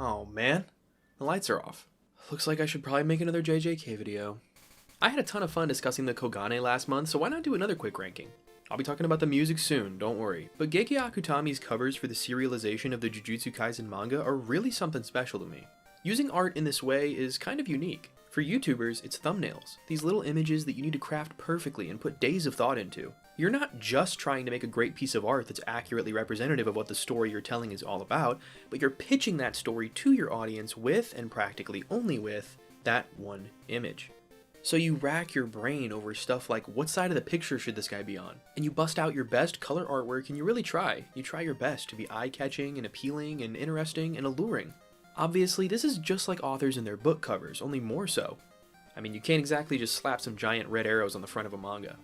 Oh man, the lights are off. Looks like I should probably make another JJK video. I had a ton of fun discussing the Kogane last month, so why not do another quick ranking? I'll be talking about the music soon, don't worry. But Gege Akutami's covers for the serialization of the Jujutsu Kaisen manga are really something special to me. Using art in this way is kind of unique. For YouTubers, it's thumbnails, these little images that you need to craft perfectly and put days of thought into. You're not just trying to make a great piece of art that's accurately representative of what the story you're telling is all about, but you're pitching that story to your audience with, and practically only with, that one image. So you rack your brain over stuff like what side of the picture should this guy be on, and you bust out your best color artwork and you really try. You try your best to be eye-catching and appealing and interesting and alluring. Obviously, this is just like authors in their book covers, only more so. I mean, you can't exactly just slap some giant red arrows on the front of a manga.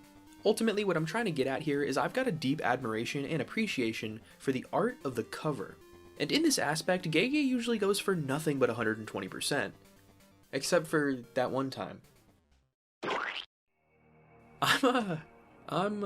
Ultimately, what I'm trying to get at here is I've got a deep admiration and appreciation for the art of the cover. And in this aspect, Gege usually goes for nothing but 120%. Except for that one time. I'm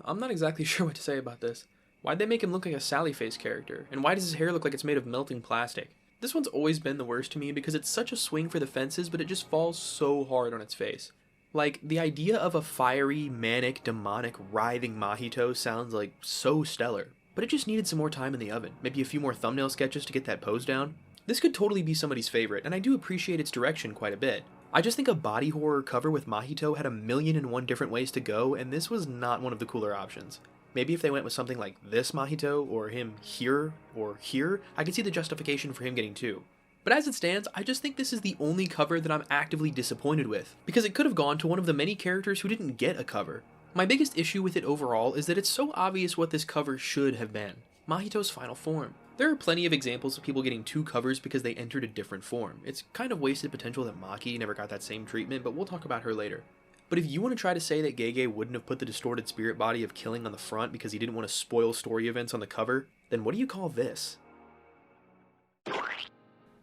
not exactly sure what to say about this. Why'd they make him look like a Sally Face character? And why does his hair look like it's made of melting plastic? This one's always been the worst to me because it's such a swing for the fences, but it just falls so hard on its face. Like, the idea of a fiery, manic, demonic, writhing Mahito sounds like so stellar, but it just needed some more time in the oven, maybe a few more thumbnail sketches to get that pose down. This could totally be somebody's favorite, and I do appreciate its direction quite a bit. I just think a body horror cover with Mahito had 1,000,001 different ways to go, and this was not one of the cooler options. Maybe if they went with something like this Mahito, or him here, or here, I could see the justification for him getting two. But as it stands, I just think this is the only cover that I'm actively disappointed with, because it could have gone to one of the many characters who didn't get a cover. My biggest issue with it overall is that it's so obvious what this cover should have been: Mahito's final form. There are plenty of examples of people getting two covers because they entered a different form. It's kind of wasted potential that Maki never got that same treatment, but we'll talk about her later. But if you want to try to say that Gege wouldn't have put the distorted spirit body of Killing on the front because he didn't want to spoil story events on the cover, then what do you call this?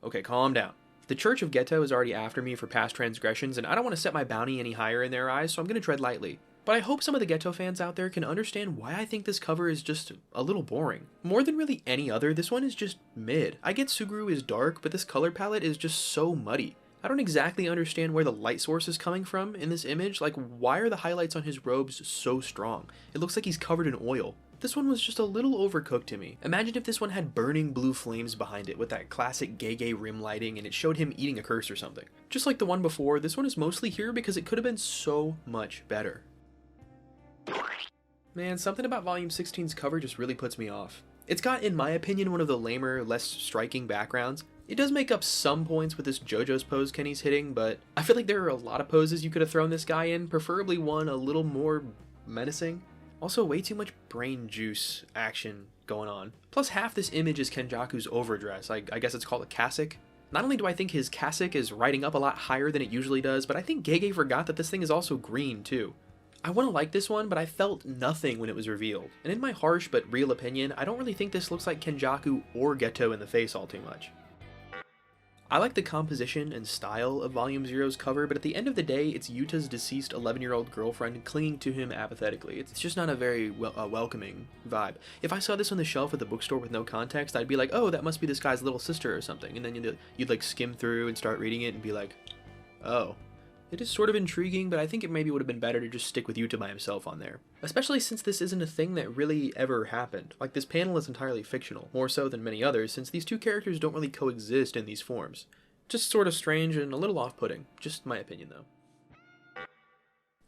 Okay, calm down. The Church of Geto is already after me for past transgressions, and I don't want to set my bounty any higher in their eyes, so I'm going to tread lightly. But I hope some of the Geto fans out there can understand why I think this cover is just a little boring. More than really any other, this one is just mid. I get Suguru is dark, but this color palette is just so muddy. I don't exactly understand where the light source is coming from in this image. Like, why are the highlights on his robes so strong? It looks like he's covered in oil. This one was just a little overcooked to me. Imagine if this one had burning blue flames behind it with that classic Gege rim lighting and it showed him eating a curse or something. Just like the one before, this one is mostly here because it could have been so much better. Man, something about Volume 16's cover just really puts me off. It's got, in my opinion, one of the lamer, less striking backgrounds. It does make up some points with this JoJo's pose Kenny's hitting, but I feel like there are a lot of poses you could have thrown this guy in, preferably one a little more menacing. Also, way too much brain juice action going on. Plus, half this image is Kenjaku's overdress. I guess it's called a cassock. Not only do I think his cassock is riding up a lot higher than it usually does, but I think Gege forgot that this thing is also green, too. I want to like this one, but I felt nothing when it was revealed. And in my harsh but real opinion, I don't really think this looks like Kenjaku or Geto in the face all too much. I like the composition and style of Volume 0's cover, but at the end of the day, it's Yuta's deceased 11-year-old girlfriend clinging to him apathetically. It's just not a very welcoming vibe. If I saw this on the shelf at the bookstore with no context, I'd be like, oh, that must be this guy's little sister or something. And then you'd like skim through and start reading it and be like, oh. It is sort of intriguing, but I think it maybe would have been better to just stick with Yuta by himself on there. Especially since this isn't a thing that really ever happened. Like, this panel is entirely fictional, more so than many others, since these two characters don't really coexist in these forms. Just sort of strange and a little off-putting. Just my opinion, though.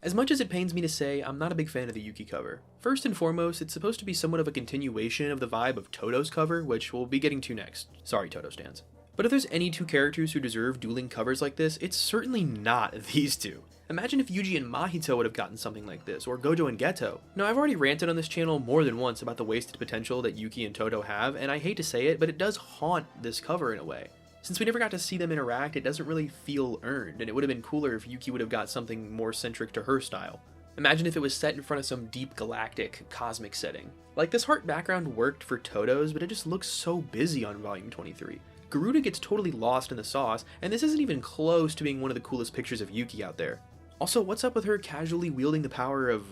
As much as it pains me to say, I'm not a big fan of the Yuki cover. First and foremost, it's supposed to be somewhat of a continuation of the vibe of Todo's cover, which we'll be getting to next. Sorry, Todo stands. But if there's any two characters who deserve dueling covers like this, it's certainly not these two. Imagine if Yuji and Mahito would have gotten something like this, or Gojo and Geto. Now, I've already ranted on this channel more than once about the wasted potential that Yuki and Todo have, and I hate to say it, but it does haunt this cover in a way. Since we never got to see them interact, it doesn't really feel earned, and it would have been cooler if Yuki would have got something more centric to her style. Imagine if it was set in front of some deep galactic, cosmic setting. Like, this heart background worked for Todo's, but it just looks so busy on Volume 23. Garuda gets totally lost in the sauce, and this isn't even close to being one of the coolest pictures of Yuki out there. Also, what's up with her casually wielding the power of,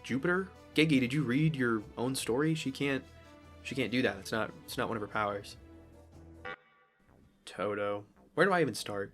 Jupiter? Gege, did you read your own story? She can't do that. It's not one of her powers. Toto. Where do I even start?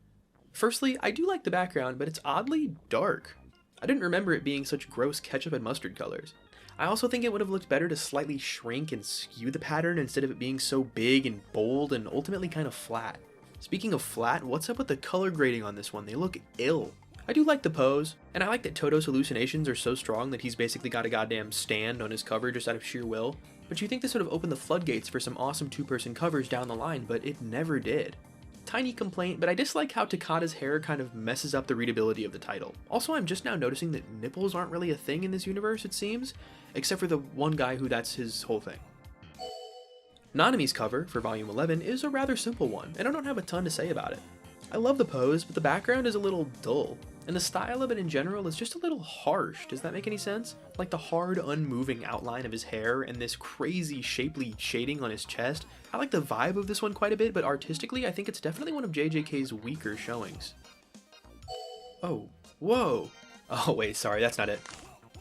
Firstly, I do like the background, but it's oddly dark. I didn't remember it being such gross ketchup and mustard colors. I also think it would have looked better to slightly shrink and skew the pattern instead of it being so big and bold and ultimately kind of flat. Speaking of flat, what's up with the color grading on this one? They look ill. I do like the pose, and I like that Toto's hallucinations are so strong that he's basically got a goddamn stand on his cover just out of sheer will. But you think this would have opened the floodgates for some awesome two-person covers down the line, but it never did. Tiny complaint, but I dislike how Takata's hair kind of messes up the readability of the title. Also, I'm just now noticing that nipples aren't really a thing in this universe, it seems, except for the one guy who that's his whole thing. Nanami's cover for Volume 11 is a rather simple one, and I don't have a ton to say about it. I love the pose, but the background is a little dull, and the style of it in general is just a little harsh. Does that make any sense? Like the hard, unmoving outline of his hair and this crazy, shapely shading on his chest. I like the vibe of this one quite a bit, but artistically, I think it's definitely one of JJK's weaker showings. Oh, whoa. Oh wait, sorry, that's not it.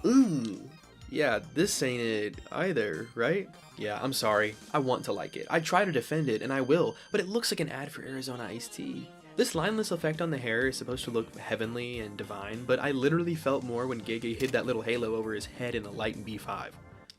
Ooh. Yeah, this ain't it either, right? Yeah, I'm sorry. I want to like it. I try to defend it, and I will, but it looks like an ad for Arizona iced tea. This lineless effect on the hair is supposed to look heavenly and divine, but I literally felt more when Gege hid that little halo over his head in the light B5.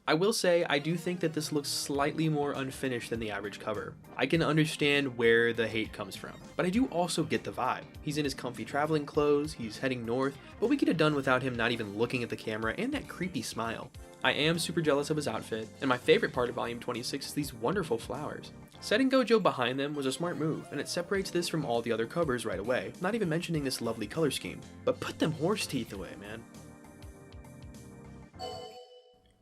I will say, I do think that this looks slightly more unfinished than the average cover. I can understand where the hate comes from, but I do also get the vibe. He's in his comfy traveling clothes, he's heading north, but we could have done without him not even looking at the camera and that creepy smile. I am super jealous of his outfit, and my favorite part of Volume 26 is these wonderful flowers. Setting Gojo behind them was a smart move, and it separates this from all the other covers right away, not even mentioning this lovely color scheme. But put them horse teeth away, man.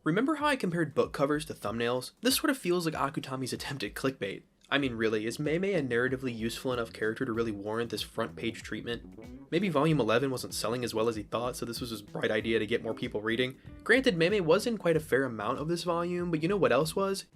Remember how I compared book covers to thumbnails? This sort of feels like Akutami's attempt at clickbait. I mean, really, is Mei Mei a narratively useful enough character to really warrant this front page treatment? Maybe Volume 11 wasn't selling as well as he thought, so this was his bright idea to get more people reading. Granted, Mei Mei was in quite a fair amount of this volume, but you know what else was?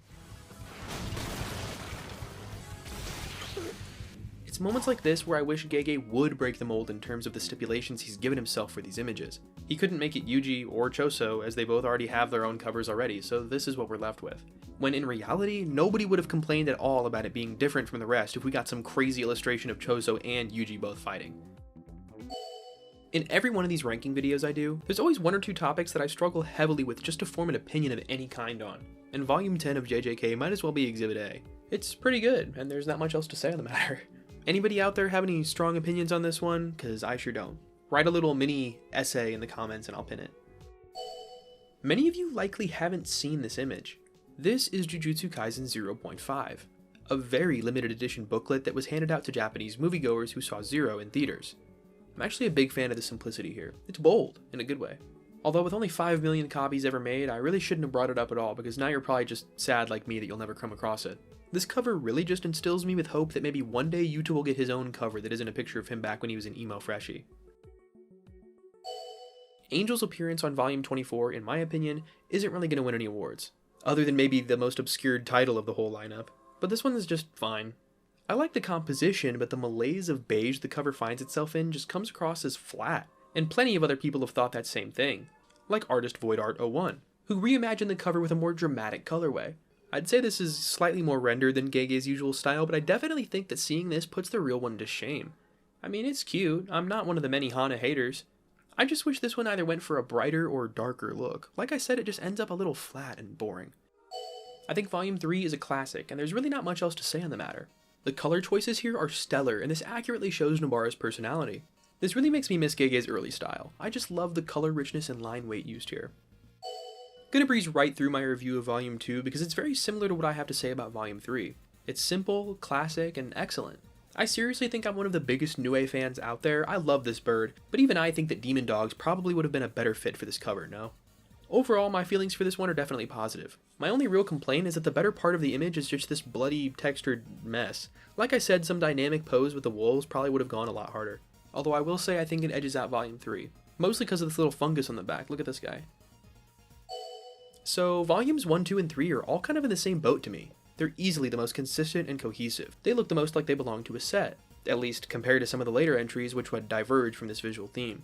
It's moments like this where I wish Gege would break the mold in terms of the stipulations he's given himself for these images. He couldn't make it Yuji or Choso, as they both already have their own covers already, so this is what we're left with. When in reality, nobody would have complained at all about it being different from the rest if we got some crazy illustration of Choso and Yuji both fighting. In every one of these ranking videos I do, there's always one or two topics that I struggle heavily with just to form an opinion of any kind on, and Volume 10 of JJK might as well be Exhibit A. It's pretty good, and there's not much else to say on the matter. Anybody out there have any strong opinions on this one? Because I sure don't. Write a little mini essay in the comments and I'll pin it. Many of you likely haven't seen this image. This is Jujutsu Kaisen 0.5, a very limited edition booklet that was handed out to Japanese moviegoers who saw Zero in theaters. I'm actually a big fan of the simplicity here. It's bold, in a good way. Although with only 5 million copies ever made, I really shouldn't have brought it up at all because now you're probably just sad like me that you'll never come across it. This cover really just instills me with hope that maybe one day Yuta will get his own cover that isn't a picture of him back when he was an emo freshie. Angel's appearance on Volume 24, in my opinion, isn't really going to win any awards, other than maybe the most obscured title of the whole lineup, but this one is just fine. I like the composition, but the malaise of beige the cover finds itself in just comes across as flat, and plenty of other people have thought that same thing, like artist VoidArt01, who reimagined the cover with a more dramatic colorway. I'd say this is slightly more rendered than Gege's usual style, but I definitely think that seeing this puts the real one to shame. I mean, it's cute, I'm not one of the many Hana haters. I just wish this one either went for a brighter or darker look. Like I said, it just ends up a little flat and boring. I think Volume 3 is a classic, and there's really not much else to say on the matter. The color choices here are stellar, and this accurately shows Nobara's personality. This really makes me miss Gege's early style. I just love the color richness and line weight used here. Gonna breeze right through my review of Volume 2 because it's very similar to what I have to say about Volume 3. It's simple, classic, and excellent. I seriously think I'm one of the biggest Nue fans out there. I love this bird, but even I think that Demon Dogs probably would have been a better fit for this cover, no? Overall, my feelings for this one are definitely positive. My only real complaint is that the better part of the image is just this bloody, textured mess. Like I said, some dynamic pose with the wolves probably would have gone a lot harder. Although I will say I think it edges out Volume 3. Mostly because of this little fungus on the back. Look at this guy. So, Volumes 1, 2, and 3 are all kind of in the same boat to me. They're easily the most consistent and cohesive. They look the most like they belong to a set, at least compared to some of the later entries which would diverge from this visual theme.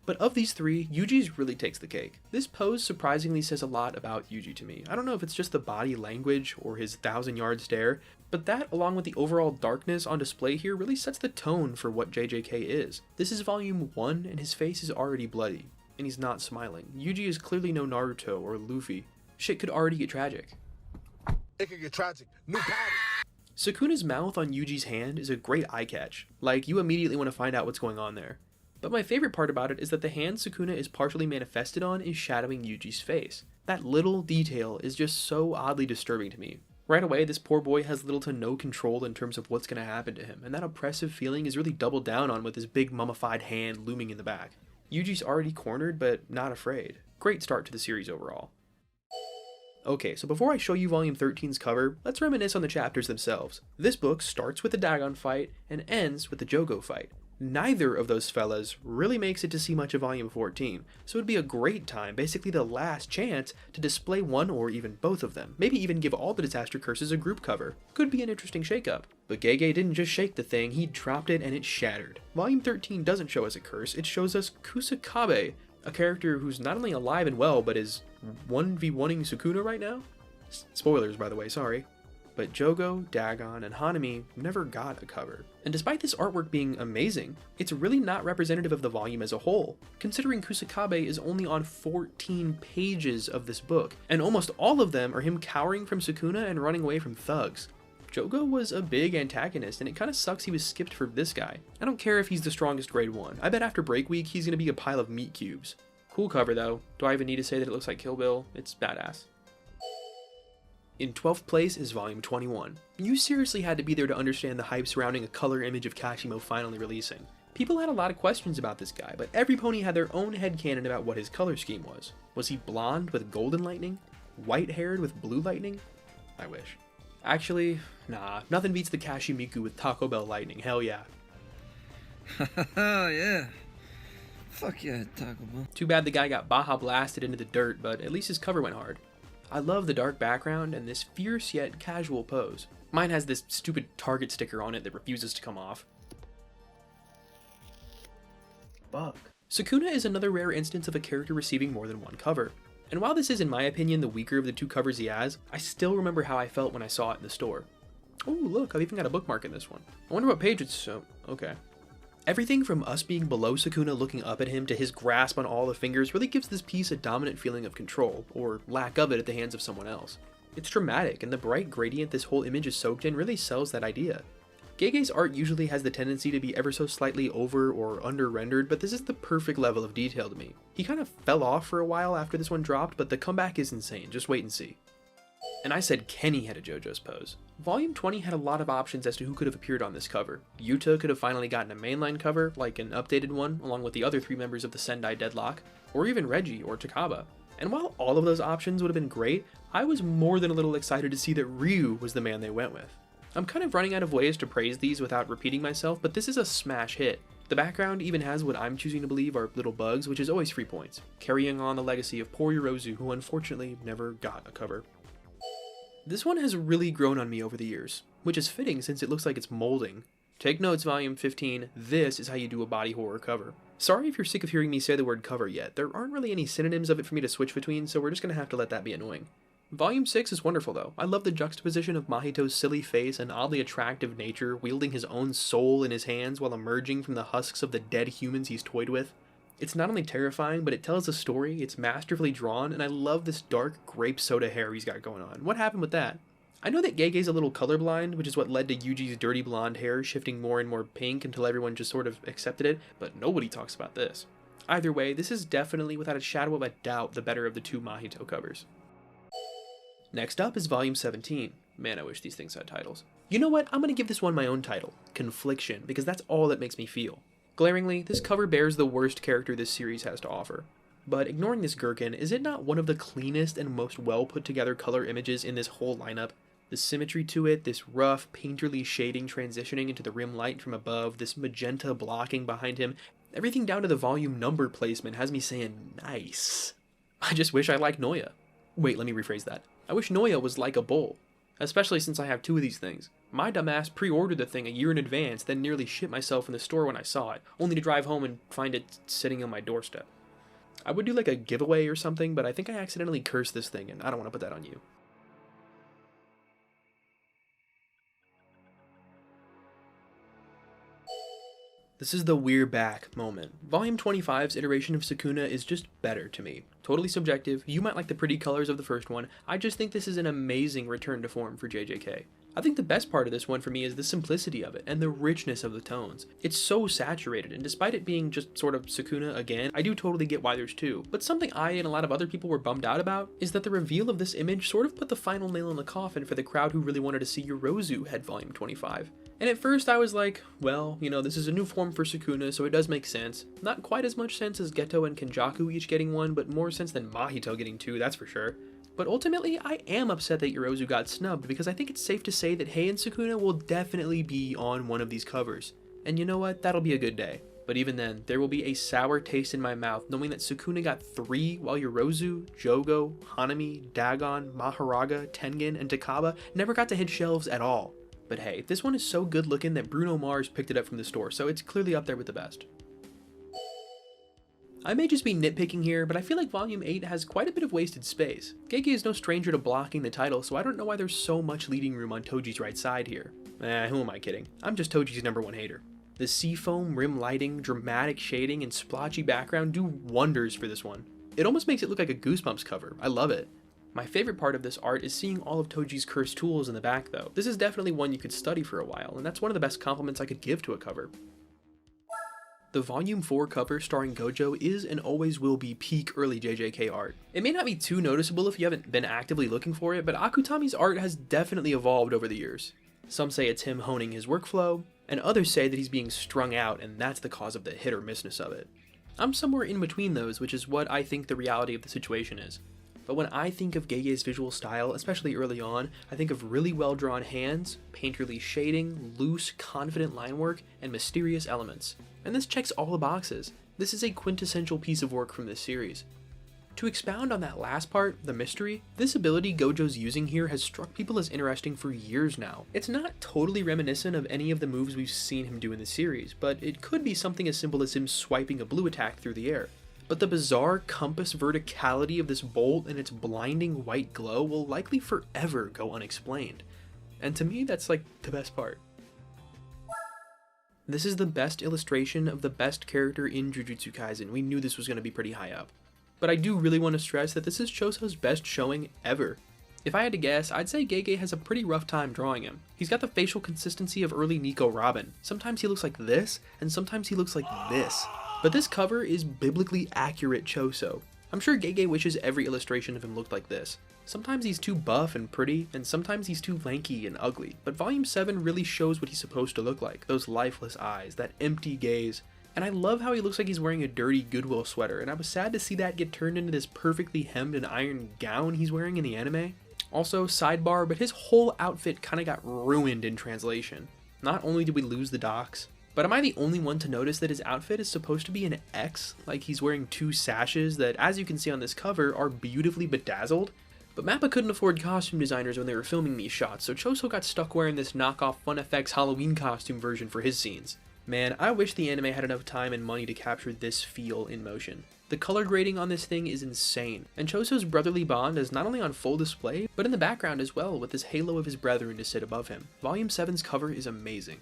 But of these three, Yuji's really takes the cake. This pose surprisingly says a lot about Yuji to me. I don't know if it's just the body language or his 1,000-yard stare, but that, along with the overall darkness on display here, really sets the tone for what JJK is. This is volume 1, and his face is already bloody, and he's not smiling. Yuji is clearly no Naruto or Luffy. Shit could already get tragic. It could get tragic. New pattern. Sukuna's mouth on Yuji's hand is a great eye catch. Like, you immediately want to find out what's going on there. But my favorite part about it is that the hand Sukuna is partially manifested on is shadowing Yuji's face. That little detail is just so oddly disturbing to me. Right away, this poor boy has little to no control in terms of what's going to happen to him, and that oppressive feeling is really doubled down on with his big mummified hand looming in the back. Yuji's already cornered, but not afraid. Great start to the series overall. Okay, so before I show you Volume 13's cover, let's reminisce on the chapters themselves. This book starts with the Dagon fight and ends with the Jogo fight. Neither of those fellas really makes it to see much of Volume 14, so it'd be a great time, basically the last chance, to display one or even both of them. Maybe even give all the Disaster Curses a group cover. Could be an interesting shakeup. But Gege didn't just shake the thing, he dropped it and it shattered. Volume 13 doesn't show us a curse, it shows us Kusakabe, a character who's not only alive and well, but is 1v1ing Sukuna right now? Spoilers, by the way, sorry. But Jogo, Dagon, and Hanami never got a cover. And despite this artwork being amazing, it's really not representative of the volume as a whole, considering Kusakabe is only on 14 pages of this book, and almost all of them are him cowering from Sukuna and running away from thugs. Jogo was a big antagonist, and it kinda sucks he was skipped for this guy. I don't care if he's the strongest grade 1, I bet after break week he's gonna be a pile of meat cubes. Cool cover though, do I even need to say that it looks like Kill Bill? It's badass. In 12th place is Volume 21. You seriously had to be there to understand the hype surrounding a color image of Kashimo finally releasing. People had a lot of questions about this guy, but every pony had their own headcanon about what his color scheme was. Was he blonde with golden lightning? White-haired with blue lightning? I wish. Actually, nah, nothing beats the Kashimiku with Taco Bell lightning, hell yeah. Oh yeah. Fuck yeah, Taco Bell. Too bad the guy got Baja blasted into the dirt, but at least his cover went hard. I love the dark background and this fierce yet casual pose. Mine has this stupid Target sticker on it that refuses to come off. Bug. Sukuna is another rare instance of a character receiving more than one cover. And while this is in my opinion the weaker of the two covers he has, I still remember how I felt when I saw it in the store. Oh look, I've even got a bookmark in this one. I wonder what page it's so... okay. Everything from us being below Sukuna looking up at him to his grasp on all the fingers really gives this piece a dominant feeling of control, or lack of it at the hands of someone else. It's dramatic, and the bright gradient this whole image is soaked in really sells that idea. Gege's art usually has the tendency to be ever so slightly over or under rendered, but this is the perfect level of detail to me. He kind of fell off for a while after this one dropped, but the comeback is insane, just wait and see. And I said Kenny had a JoJo's pose. Volume 20 had a lot of options as to who could have appeared on this cover. Yuta could have finally gotten a mainline cover, like an updated one, along with the other 3 members of the Sendai Deadlock, or even Reggie or Takaba. And while all of those options would have been great, I was more than a little excited to see that Ryu was the man they went with. I'm kind of running out of ways to praise these without repeating myself, but this is a smash hit. The background even has what I'm choosing to believe are little bugs, which is always free points, carrying on the legacy of poor Yorozu, who unfortunately never got a cover. This one has really grown on me over the years, which is fitting since it looks like it's molding. Take notes, Volume 15, this is how you do a body horror cover. Sorry if you're sick of hearing me say the word cover yet, there aren't really any synonyms of it for me to switch between, so we're just gonna have to let that be annoying. Volume 6 is wonderful though. I love the juxtaposition of Mahito's silly face and oddly attractive nature, wielding his own soul in his hands while emerging from the husks of the dead humans he's toyed with. It's not only terrifying, but it tells a story, it's masterfully drawn, and I love this dark grape soda hair he's got going on. What happened with that? I know that Gege's a little colorblind, which is what led to Yuji's dirty blonde hair shifting more and more pink until everyone just sort of accepted it, but nobody talks about this. Either way, this is definitely, without a shadow of a doubt, the better of the 2 Mahito covers. Next up is Volume 17. Man, I wish these things had titles. You know what? I'm gonna give this one my own title, Confliction, because that's all that makes me feel. Glaringly, this cover bears the worst character this series has to offer. But ignoring this gherkin, is it not one of the cleanest and most well put together color images in this whole lineup? The symmetry to it, this rough, painterly shading transitioning into the rim light from above, this magenta blocking behind him, everything down to the volume number placement has me saying, nice. I just wish I liked Noya. Wait, let me rephrase that. I wish Noya was like a bull, especially since I have 2 of these things. My dumbass pre-ordered the thing a year in advance, then nearly shit myself in the store when I saw it, only to drive home and find it sitting on my doorstep. I would do like a giveaway or something, but I think I accidentally cursed this thing, and I don't want to put that on you. This is the we're back moment. Volume 25's iteration of Sukuna is just better to me. Totally subjective, you might like the pretty colors of the first one, I just think this is an amazing return to form for JJK. I think the best part of this one for me is the simplicity of it, and the richness of the tones. It's so saturated, and despite it being just sort of Sukuna again, I do totally get why there's two. But something I and a lot of other people were bummed out about is that the reveal of this image sort of put the final nail in the coffin for the crowd who really wanted to see Yorozu head Volume 25. And at first I was like, well, you know, this is a new form for Sukuna, so it does make sense. Not quite as much sense as Geto and Kenjaku each getting one, but more sense than Mahito getting two, that's for sure. But ultimately, I am upset that Yorozu got snubbed, because I think it's safe to say that Heian Sukuna will definitely be on one of these covers. And you know what, that'll be a good day. But even then, there will be a sour taste in my mouth knowing that Sukuna got 3 while Yorozu, Jogo, Hanami, Dagon, Maharaga, Tengen, and Takaba never got to hit shelves at all. But hey, this one is so good looking that Bruno Mars picked it up from the store, so it's clearly up there with the best. I may just be nitpicking here, but I feel like Volume 8 has quite a bit of wasted space. Gege is no stranger to blocking the title, so I don't know why there's so much leading room on Toji's right side here. Who am I kidding? I'm just Toji's #1 hater. The seafoam, rim lighting, dramatic shading, and splotchy background do wonders for this one. It almost makes it look like a Goosebumps cover. I love it. My favorite part of this art is seeing all of Toji's cursed tools in the back though. This is definitely one you could study for a while, and that's one of the best compliments I could give to a cover. The Volume 4 cover starring Gojo is and always will be peak early JJK art. It may not be too noticeable if you haven't been actively looking for it, but Akutami's art has definitely evolved over the years. Some say it's him honing his workflow, and others say that he's being strung out and that's the cause of the hit or missness of it. I'm somewhere in between those, which is what I think the reality of the situation is. But when I think of Gege's visual style, especially early on, I think of really well drawn hands, painterly shading, loose, confident line work, and mysterious elements. And this checks all the boxes. This is a quintessential piece of work from this series. To expound on that last part, the mystery, this ability Gojo's using here has struck people as interesting for years now. It's not totally reminiscent of any of the moves we've seen him do in the series, but it could be something as simple as him swiping a blue attack through the air. But the bizarre compass verticality of this bolt and its blinding white glow will likely forever go unexplained. And to me, that's like the best part. This is the best illustration of the best character in Jujutsu Kaisen. We knew this was going to be pretty high up. But I do really want to stress that this is Choso's best showing ever. If I had to guess, I'd say Gege has a pretty rough time drawing him. He's got the facial consistency of early Nico Robin. Sometimes he looks like this, and sometimes he looks like this. But this cover is biblically accurate Choso. I'm sure Gege wishes every illustration of him looked like this. Sometimes he's too buff and pretty, and sometimes he's too lanky and ugly, but Volume 7 really shows what he's supposed to look like, those lifeless eyes, that empty gaze. And I love how he looks like he's wearing a dirty Goodwill sweater, and I was sad to see that get turned into this perfectly hemmed and ironed gown he's wearing in the anime. Also, sidebar, but his whole outfit kinda got ruined in translation. Not only did we lose the docks, but am I the only one to notice that his outfit is supposed to be an X? Like he's wearing 2 sashes that, as you can see on this cover, are beautifully bedazzled? But Mappa couldn't afford costume designers when they were filming these shots, so Choso got stuck wearing this knockoff Fun FX Halloween costume version for his scenes. Man, I wish the anime had enough time and money to capture this feel in motion. The color grading on this thing is insane, and Choso's brotherly bond is not only on full display, but in the background as well, with this halo of his brethren to sit above him. Volume 7's cover is amazing.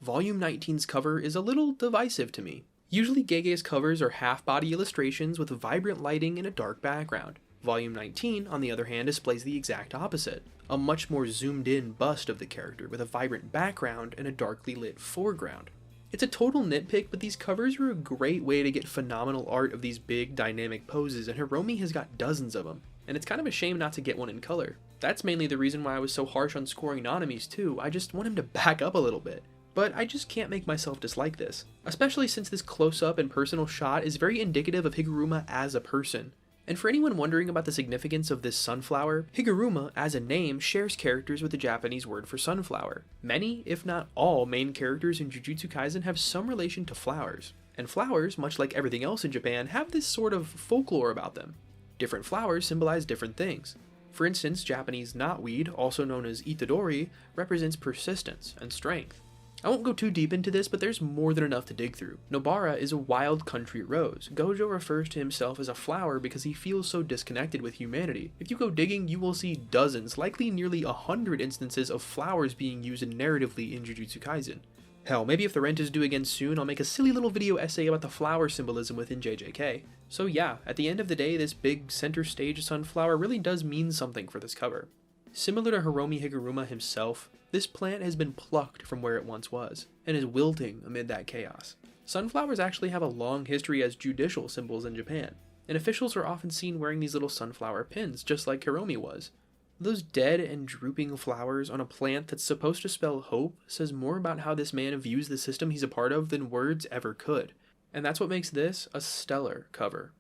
Volume 19's cover is a little divisive to me. Usually Gege's covers are half-body illustrations with vibrant lighting and a dark background. Volume 19, on the other hand, displays the exact opposite. A much more zoomed-in bust of the character with a vibrant background and a darkly lit foreground. It's a total nitpick, but these covers are a great way to get phenomenal art of these big, dynamic poses, and Hiromi has got dozens of them. And it's kind of a shame not to get one in color. That's mainly the reason why I was so harsh on scoring Nanamis too. I just want him to back up a little bit. But I just can't make myself dislike this. Especially since this close-up and personal shot is very indicative of Higuruma as a person. And for anyone wondering about the significance of this sunflower, Higuruma, as a name, shares characters with the Japanese word for sunflower. Many, if not all, main characters in Jujutsu Kaisen have some relation to flowers. And flowers, much like everything else in Japan, have this sort of folklore about them. Different flowers symbolize different things. For instance, Japanese knotweed, also known as itadori, represents persistence and strength. I won't go too deep into this, but there's more than enough to dig through. Nobara is a wild country rose. Gojo refers to himself as a flower because he feels so disconnected with humanity. If you go digging, you will see dozens, likely nearly 100 instances of flowers being used narratively in Jujutsu Kaisen. Hell, maybe if the rent is due again soon, I'll make a silly little video essay about the flower symbolism within JJK. So yeah, at the end of the day, this big center stage sunflower really does mean something for this cover. Similar to Hiromi Higuruma himself, this plant has been plucked from where it once was, and is wilting amid that chaos. Sunflowers actually have a long history as judicial symbols in Japan, and officials are often seen wearing these little sunflower pins, just like Hiromi was. Those dead and drooping flowers on a plant that's supposed to spell hope says more about how this man views the system he's a part of than words ever could, and that's what makes this a stellar cover.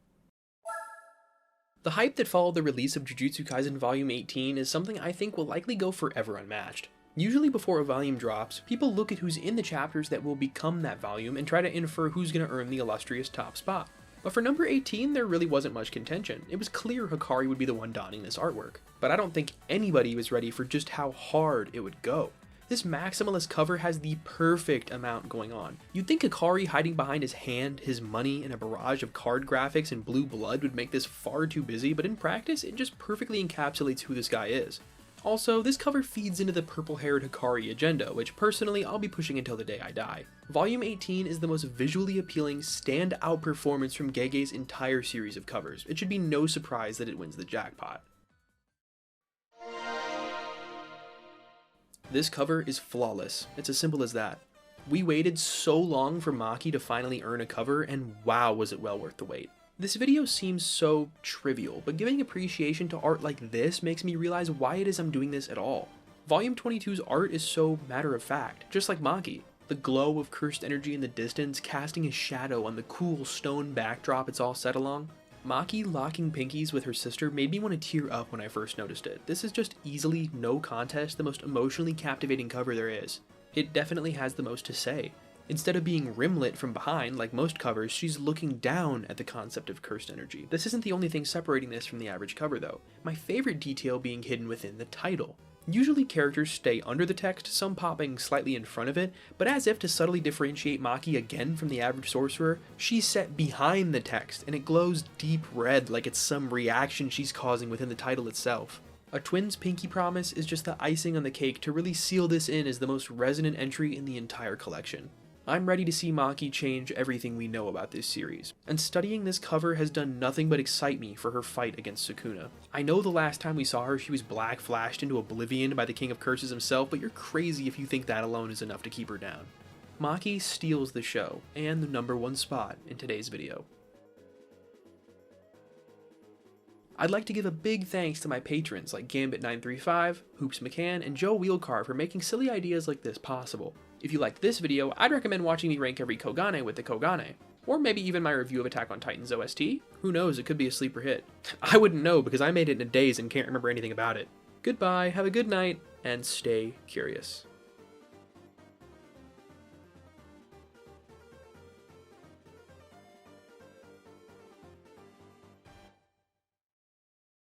The hype that followed the release of Jujutsu Kaisen Volume 18 is something I think will likely go forever unmatched. Usually before a volume drops, people look at who's in the chapters that will become that volume and try to infer who's going to earn the illustrious top spot. But for number 18, there really wasn't much contention. It was clear Hikari would be the one donning this artwork. But I don't think anybody was ready for just how hard it would go. This maximalist cover has the perfect amount going on. You'd think Hikari hiding behind his hand, his money, and a barrage of card graphics and blue blood would make this far too busy, but in practice, it just perfectly encapsulates who this guy is. Also, this cover feeds into the purple-haired Hikari agenda, which personally I'll be pushing until the day I die. Volume 18 is the most visually appealing, stand-out performance from Gege's entire series of covers. It should be no surprise that it wins the jackpot. This cover is flawless. It's as simple as that. We waited so long for Maki to finally earn a cover, and wow was it well worth the wait. This video seems so trivial, but giving appreciation to art like this makes me realize why it is I'm doing this at all. Volume 22's art is so matter-of-fact, just like Maki. The glow of cursed energy in the distance, casting a shadow on the cool stone backdrop it's all set along. Maki locking pinkies with her sister made me want to tear up when I first noticed it. This is just easily, no contest, the most emotionally captivating cover there is. It definitely has the most to say. Instead of being rimlit from behind, like most covers, she's looking down at the concept of cursed energy. This isn't the only thing separating this from the average cover though. My favorite detail being hidden within the title. Usually characters stay under the text, some popping slightly in front of it, but as if to subtly differentiate Maki again from the average sorcerer, she's set behind the text, and it glows deep red like it's some reaction she's causing within the title itself. A twin's pinky promise is just the icing on the cake to really seal this in as the most resonant entry in the entire collection. I'm ready to see Maki change everything we know about this series, and studying this cover has done nothing but excite me for her fight against Sukuna. I know the last time we saw her she was black flashed into oblivion by the King of Curses himself, but you're crazy if you think that alone is enough to keep her down. Maki steals the show, and the #1 spot in today's video. I'd like to give a big thanks to my patrons like Gambit935, Hoops McCann, and Joe Wheelcar for making silly ideas like this possible. If you liked this video, I'd recommend watching me rank every Kogane with the Kogane. Or maybe even my review of Attack on Titan's OST. Who knows, it could be a sleeper hit. I wouldn't know because I made it in a daze and can't remember anything about it. Goodbye, have a good night, and stay curious.